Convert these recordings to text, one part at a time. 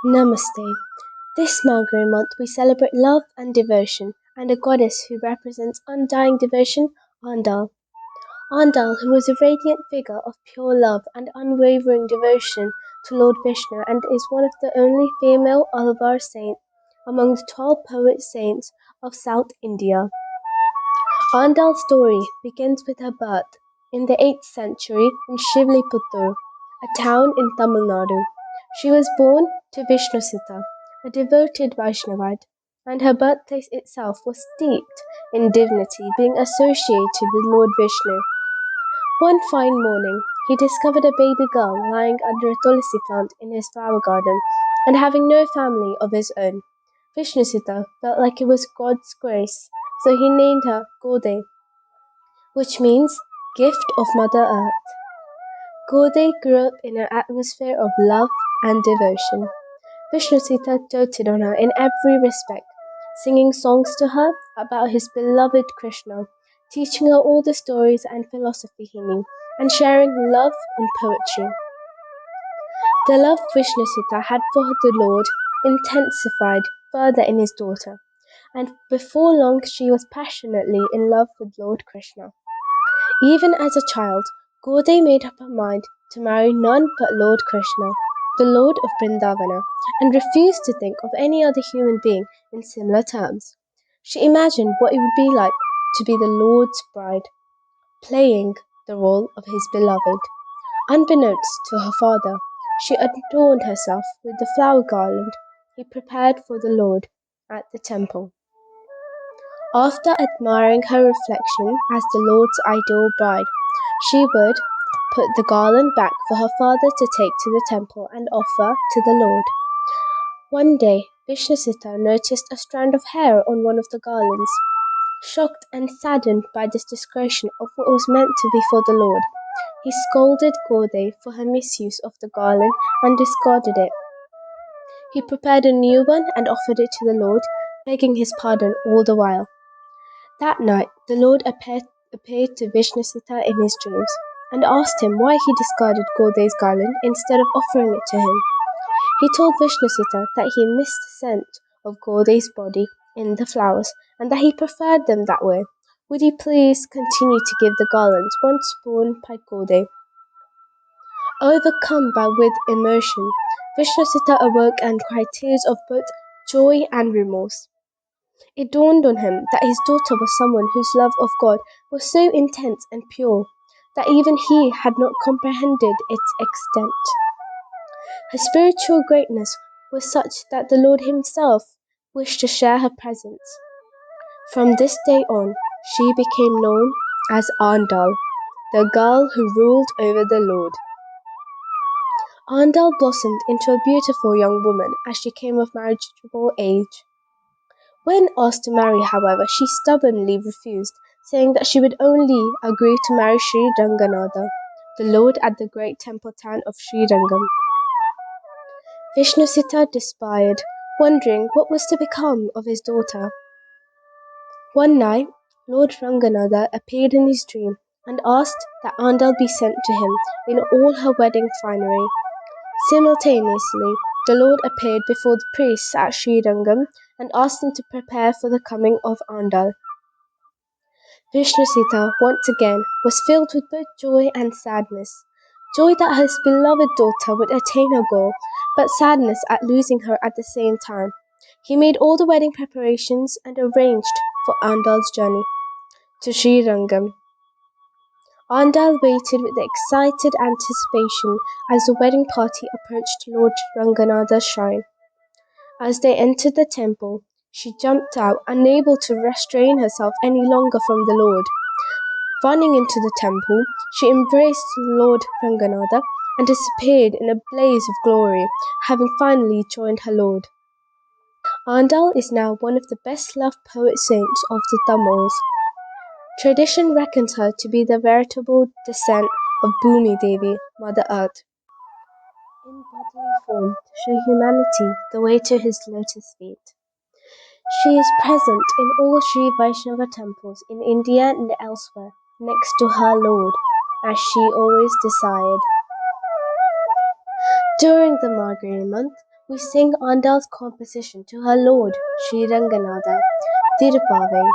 Namaste. This Margary month we celebrate love and devotion and a goddess who represents undying devotion, Andal. Andal, who was a radiant figure of pure love and unwavering devotion to Lord Vishnu and is one of the only female Alvar saints among the 12 poet saints of South India. Andal's story begins with her birth in the 8th century in Shivliputtur, a town in Tamil Nadu. She was born to Vishnusita, a devoted Vaishnavite, and her birthplace itself was steeped in divinity, being associated with Lord Vishnu. One fine morning, he discovered a baby girl lying under a tulsi plant in his flower garden, and having no family of his own, Vishnusita felt like it was God's grace, so he named her Gode, which means gift of Mother Earth. Gode grew up in an atmosphere of love and devotion. Vishnusita doted on her in every respect, singing songs to her about his beloved Krishna, teaching her all the stories and philosophy he knew, and sharing love and poetry. The love Vishnusita had for the Lord intensified further in his daughter, and before long she was passionately in love with Lord Krishna. Even as a child, Gaude made up her mind to marry none but Lord Krishna, the Lord of Vrindavana, and refused to think of any other human being in similar terms. She imagined what it would be like to be the Lord's bride, playing the role of his beloved. Unbeknownst to her father, she adorned herself with the flower garland he prepared for the Lord at the temple. After admiring her reflection as the Lord's ideal bride, she would put the garland back for her father to take to the temple and offer to the Lord. One day, Vishnusita noticed a strand of hair on one of the garlands. Shocked and saddened by this discretion of what was meant to be for the Lord, he scolded Gaude for her misuse of the garland and discarded it. He prepared a new one and offered it to the Lord, begging his pardon all the while. That night, the Lord appeared to Vishnusita in his dreams and asked him why he discarded Gaude's garland instead of offering it to him. He told Vishnusita that he missed the scent of Gaude's body in the flowers and that he preferred them that way. Would he please continue to give the garlands once borne by Gaude? Overcome with emotion, Vishnusita awoke and cried tears of both joy and remorse. It dawned on him that his daughter was someone whose love of God was so intense and pure that even he had not comprehended its extent. Her spiritual greatness was such that the Lord himself wished to share her presence. From this day on, she became known as Andal, the girl who ruled over the Lord. Andal blossomed into a beautiful young woman as she came of marriageable age. When asked to marry, however, she stubbornly refused, saying that she would only agree to marry Sri Ranganatha, the Lord at the great temple town of Srirangam. Vishnusita despaired, wondering what was to become of his daughter. One night, Lord Ranganatha appeared in his dream and asked that Andal be sent to him in all her wedding finery. Simultaneously, the Lord appeared before the priests at Srirangam and asked them to prepare for the coming of Andal. Vishnusita, once again, was filled with both joy and sadness. Joy that his beloved daughter would attain her goal, but sadness at losing her at the same time. He made all the wedding preparations and arranged for Andal's journey to Srirangam. Andal waited with excited anticipation as the wedding party approached Lord Ranganatha's shrine. As they entered the temple, she jumped out, unable to restrain herself any longer from the Lord. Running into the temple, she embraced Lord Ranganatha and disappeared in a blaze of glory, having finally joined her Lord. Andal is now one of the best-loved poet saints of the Tamils. Tradition reckons her to be the veritable descent of Bhumi Devi, Mother Earth, in bodily form to show humanity the way to his lotus feet. She is present in all Sri Vaishnava temples in India and elsewhere, next to her Lord, as she always desired. During the Margary month, we sing Andal's composition to her lord, Sri Ranganatha Tirupavai.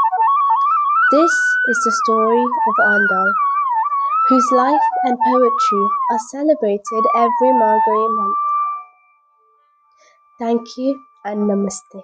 This is the story of Andal, whose life and poetry are celebrated every Margary month. Thank you and Namaste.